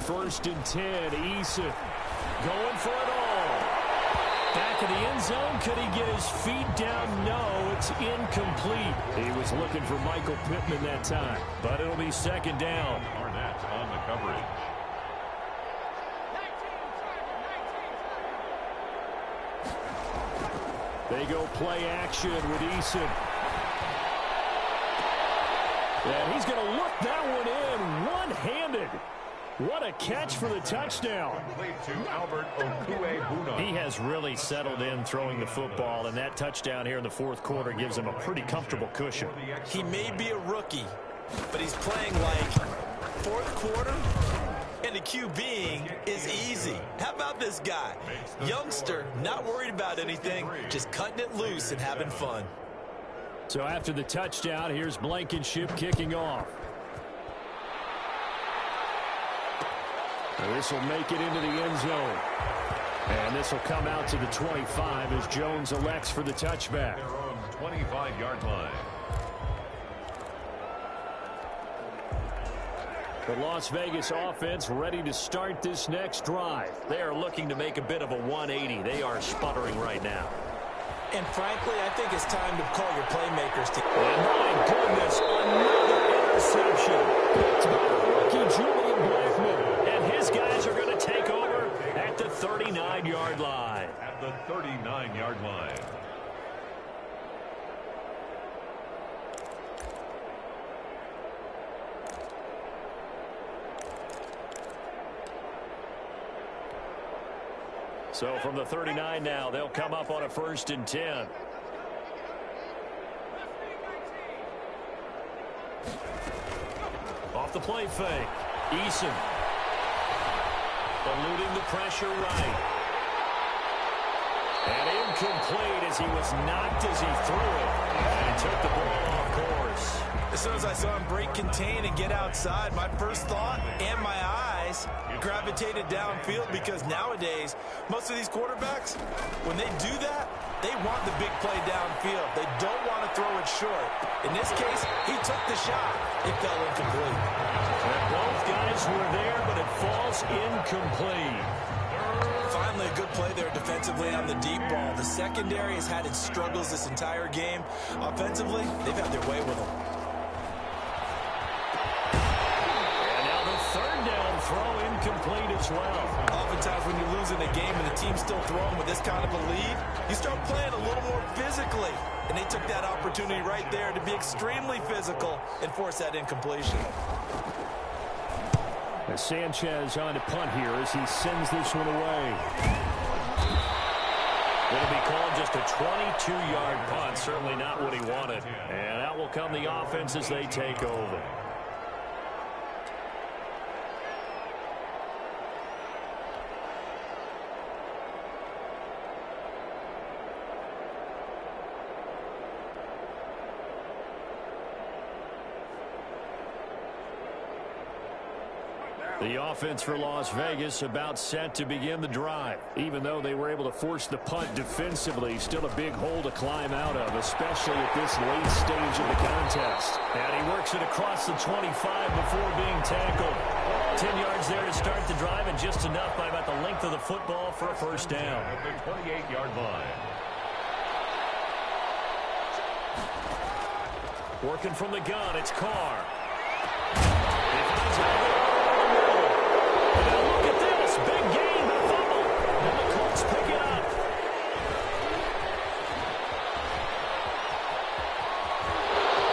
First and 10, Eason going for it all. Back of the end zone. Could he get his feet down? No, it's incomplete. He was looking for Michael Pittman that time, but it'll be 2nd down. Arnett on the coverage. They go play action with Eason. And he's going to look that one in one-handed. What a catch for the touchdown. He has really settled in throwing the football, and that touchdown here in the 4th quarter gives him a pretty comfortable cushion. He may be a rookie, but he's playing like 4th quarter, and the QBing is easy. How about this guy? Youngster, not worried about anything, just cutting it loose and having fun. So after the touchdown, here's Blankenship kicking off. This will make it into the end zone. And this will come out to the 25 as Jones elects for the touchback. Their own 25-yard line. The Las Vegas offense ready to start this next drive. They are looking to make a bit of a 180. They are sputtering right now. And frankly, I think it's time to call your playmakers. And my goodness, another interception. Picked by the rookie Julian Blackmon. And his guys are going to take over at the 39-yard line. At the 39-yard line. So from the 39 now, they'll come up on a 1st and 10. Off the play fake. Eason. Eluding the pressure right. And incomplete as he was knocked as he threw it. And he took the ball off course. As soon as I saw him break contain and get outside, my first thought and my eyes gravitated downfield, because nowadays, most of these quarterbacks, when they do that, they want the big play downfield. They don't want to throw it short. In this case, he took the shot. It fell incomplete. And both guys were there, but it falls incomplete. Finally, a good play there defensively on the deep ball. The secondary has had its struggles this entire game. Offensively, they've had their way with them. Throw incomplete as well. Oftentimes when you're losing a game and the team's still throwing with this kind of a lead, you start playing a little more physically. And they took that opportunity right there to be extremely physical and force that incompletion. As Sanchez on to punt here as he sends this one away. It'll be called just a 22-yard punt. Certainly not what he wanted. And out will come the offense as they take over. The offense for Las Vegas about set to begin the drive. Even though they were able to force the punt defensively, still a big hole to climb out of, especially at this late stage of the contest. And he works it across the 25 before being tackled. 10 yards there to start the drive, and just enough by about the length of the football for a first down. At the 28-yard line. Working from the gun, it's Carr. He finds out. Look at this. Big gain, but a fumble. And the Colts pick it up.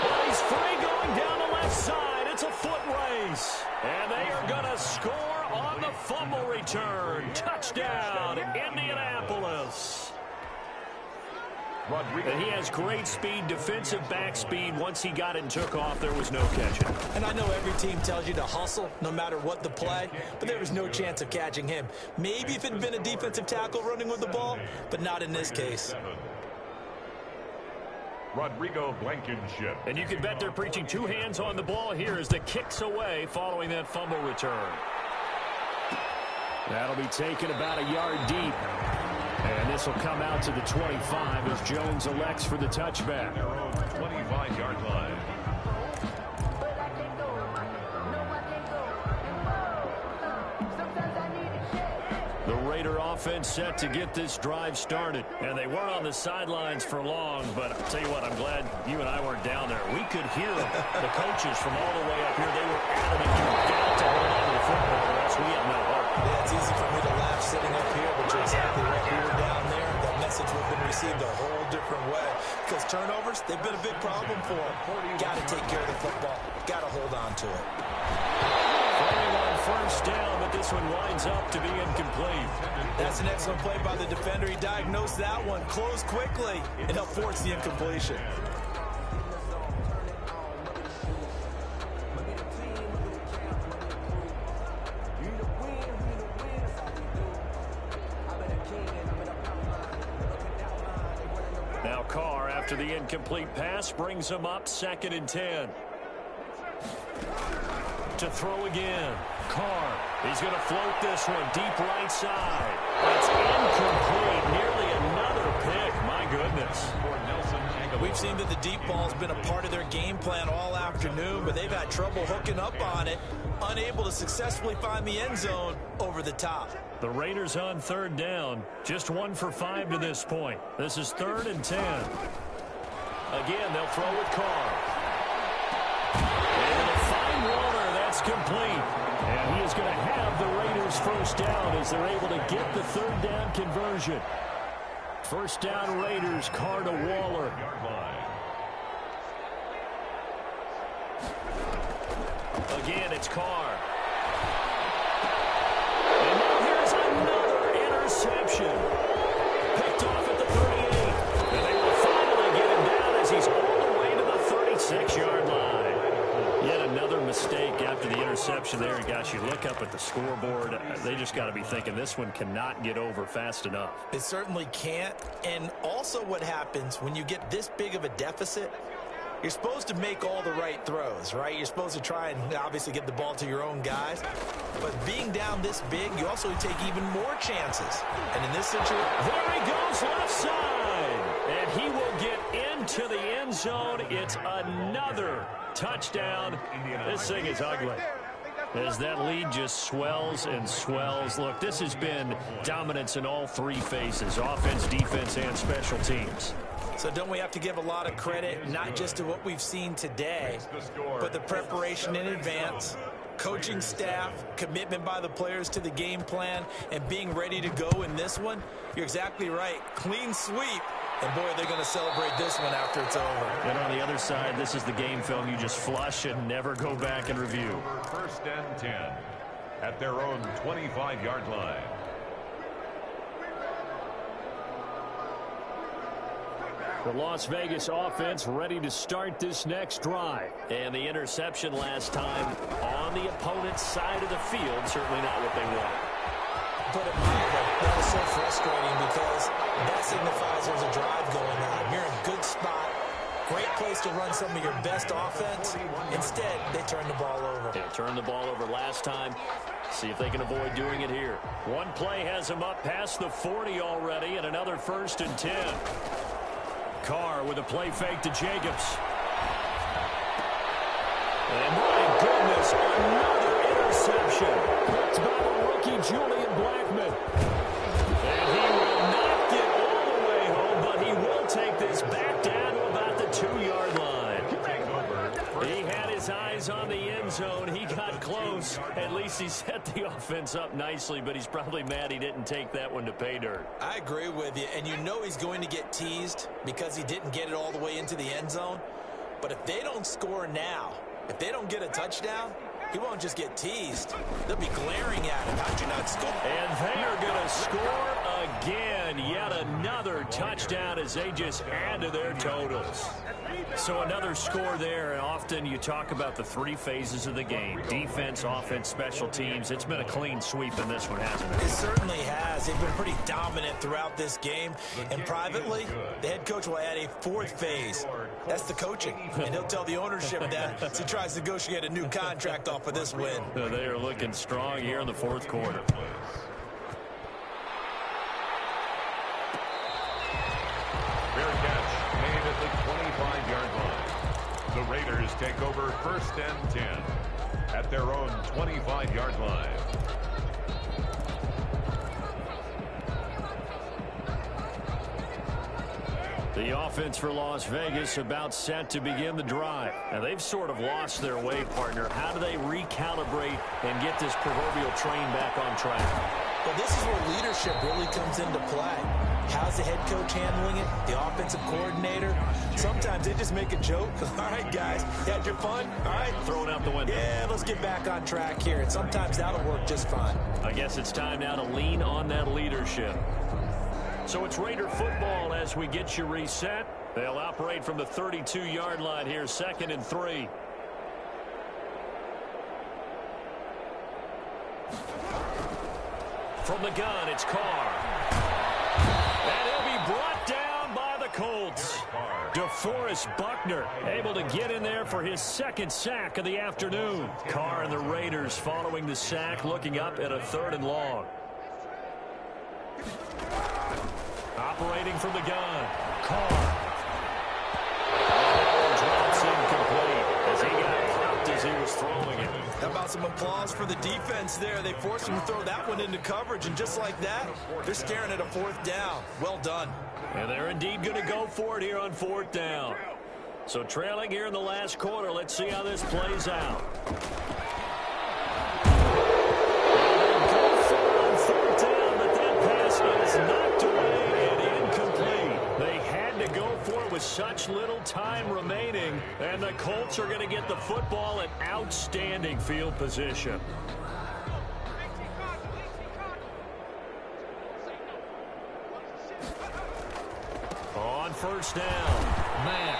Well, he's free going down the left side. It's a foot race. And they are going to score on the fumble return. Touchdown, Indianapolis. And he has great speed, defensive back speed. Once he got it and took off, there was no catching. And I know every team tells you to hustle no matter what the play, but there was no chance of catching him. Maybe if it had been a defensive tackle running with the ball, but not in this case. Rodrigo Blankenship. And you can bet they're preaching two hands on the ball here as the kick's away following that fumble return. That'll be taken about a yard deep. And this will come out to the 25 as Jones elects for the touchback. Their own 25-yard line. The Raider offense set to get this drive started. And they weren't on the sidelines for long, but I'll tell you what, I'm glad you and I weren't down there. We could hear them. The coaches from all the way up here, they were adamant you've got to hold on to the football, or else we have no hope. Yeah, it's easy for me to laugh sitting up here, but you're exactly right. We were down there. That message would have been received a whole different way. Because turnovers, they've been a big problem for them. Got to take care of the football. Got to hold on to it. Throwing on first down, but this one winds up to be incomplete. That's an excellent play by the defender. He diagnosed that one, closed quickly, and helped force the incompletion. Now Carr, after the incomplete pass, brings him up 2nd and 10. To throw again. Carr, he's going to float this one deep right side. It's incomplete. Nearly another pick. My goodness. We We've seen that the deep ball's been a part of their game plan all afternoon, but they've had trouble hooking up on it, unable to successfully find the end zone over the top. The Raiders on third down, just 1 for 5 to this point. This is 3rd and 10. Again, they'll throw with Carr. Able to find Waller. That's complete. And he is going to have the Raiders first down as they're able to get the third down conversion. First down Raiders, Carr to Waller. Again, it's Carr. And now here's another interception. Picked off at the 38. And they will finally get him down as he's all the way to the 36-yard line. Yet another mistake after the interception there. And gosh, you look up at the scoreboard, they just got to be thinking this one cannot get over fast enough. It certainly can't. And also what happens when you get this big of a deficit, you're supposed to make all the right throws, right? You're supposed to try and obviously get the ball to your own guys. But being down this big, you also take even more chances. And in this situation, there he goes left side. And he will get into the end zone. It's another touchdown. This thing is ugly. As that lead just swells and swells. Look, this has been dominance in all 3 phases, offense, defense, and special teams. So don't we have to give a lot of credit, not just to what we've seen today, but the preparation in advance, coaching staff, commitment by the players to the game plan, and being ready to go in this one? You're exactly right. Clean sweep. And, boy, they're going to celebrate this one after it's over. And on the other side, this is the game film you just flush and never go back and review. First and 10 at their own 25-yard line. The Las Vegas offense ready to start this next drive. And the interception last time on the opponent's side of the field, certainly not what they want. But it might have. That is so frustrating because that signifies there's a drive going on. You're in a good spot. Great place to run some of your best offense. Instead, they turn the ball over. They turned the ball over last time. See if they can avoid doing it here. One play has them up past the 40 already, and another 1st and 10. Carr with a play fake to Jacobs. And my goodness, another interception. Picked by the rookie Julian Blackmon. And he will not get all the way home, but he will take this back down to about the 2-yard line. He had his eyes on the end zone. He got close. At least he set the offense up nicely, but he's probably mad he didn't take that one to pay dirt. I agree with you, and you know he's going to get teased because he didn't get it all the way into the end zone. But if they don't score now, if they don't get a touchdown, he won't just get teased. They'll be glaring at him. How'd you not score? And they are going to score again. Yet another touchdown as they just add to their totals. So another score there, and often you talk about the 3 phases of the game. Defense, offense, special teams. It's been a clean sweep in this one, hasn't it? It certainly has. They've been pretty dominant throughout this game. And privately, the head coach will add a 4th phase. That's the coaching. And he'll tell the ownership that as he tries to negotiate a new contract off of this win. They are looking strong here in the 4th quarter. Fair catch made at the 25-yard line. The Raiders take over 1st and 10 at their own 25-yard line. The offense for Las Vegas about set to begin the drive. Now, they've sort of lost their way, partner. How do they recalibrate and get this proverbial train back on track? Well, this is where leadership really comes into play. How's the head coach handling it? The offensive coordinator? Sometimes they just make a joke. All right, guys, you had your fun? All right. Throw it out the window. Yeah, let's get back on track here. And sometimes that'll work just fine. I guess it's time now to lean on that leadership. So it's Raider football as we get you reset. They'll operate from the 32-yard line here, 2nd and 3. From the gun, it's Carr. And he'll be brought down by the Colts. DeForest Buckner able to get in there for his 2nd sack of the afternoon. Carr and the Raiders following the sack, looking up at a 3rd and long. Operating from the gun, Carr. Drops incomplete as he got dropped as he was throwing it. How about some applause for the defense there? They forced him to throw that one into coverage, and just like that, they're staring at a fourth down. Well done. And they're indeed going to go for it here on fourth down. So trailing here in the last quarter, let's see how this plays out. Knocked away and incomplete. They had to go for it with such little time remaining, and the Colts are going to get the football in outstanding field position. On first down, Mack.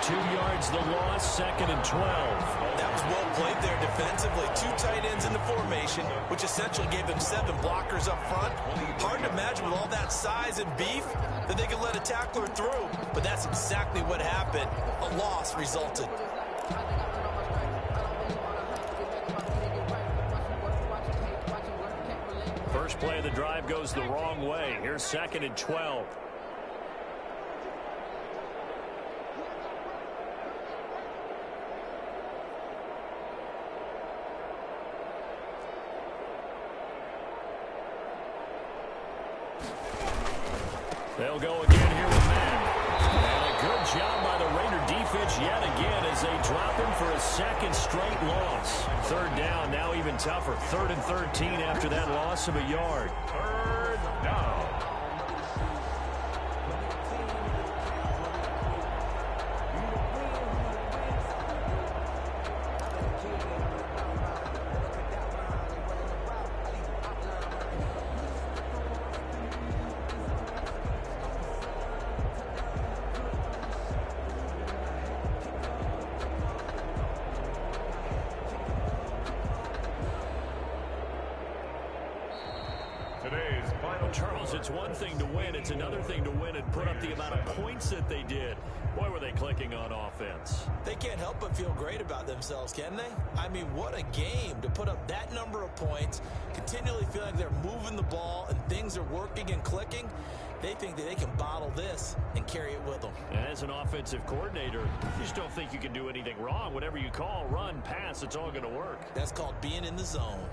2 yards the loss, 2nd and 12. That was well played there defensively. 2 tight ends in the formation, which essentially gave them 7 blockers up front. Hard to imagine with all that size and beef that they could let a tackler through, but that's exactly what happened. A loss resulted. First play of the drive goes the wrong way. Here's 2nd and 12. They'll go again here with Madden. And a good job by the Raider defense yet again as they drop him for a 2nd straight loss. 3rd down, now even tougher. 3rd and 13 after that loss of a yard. 3rd down. Charles, it's one thing to win. It's another thing to win and put up the amount of points that they did. Boy, were they clicking on offense. They can't help but feel great about themselves, can they? I mean, what a game to put up that number of points, continually feeling like they're moving the ball and things are working and clicking. They think that they can bottle this and carry it with them. As an offensive coordinator, you just don't think you can do anything wrong. Whatever you call, run, pass, it's all going to work. That's called being in the zone.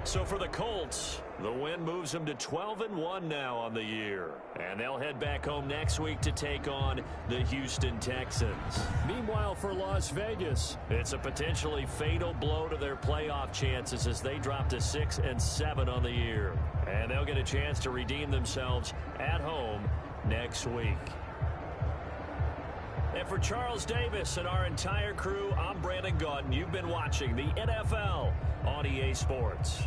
So for the Colts, the win moves them to 12-1 now on the year. And they'll head back home next week to take on the Houston Texans. Meanwhile, for Las Vegas, it's a potentially fatal blow to their playoff chances as they drop to 6-7 on the year. And they'll get a chance to redeem themselves at home next week. And for Charles Davis and our entire crew, I'm Brandon Gaudin. You've been watching the NFL on EA Sports.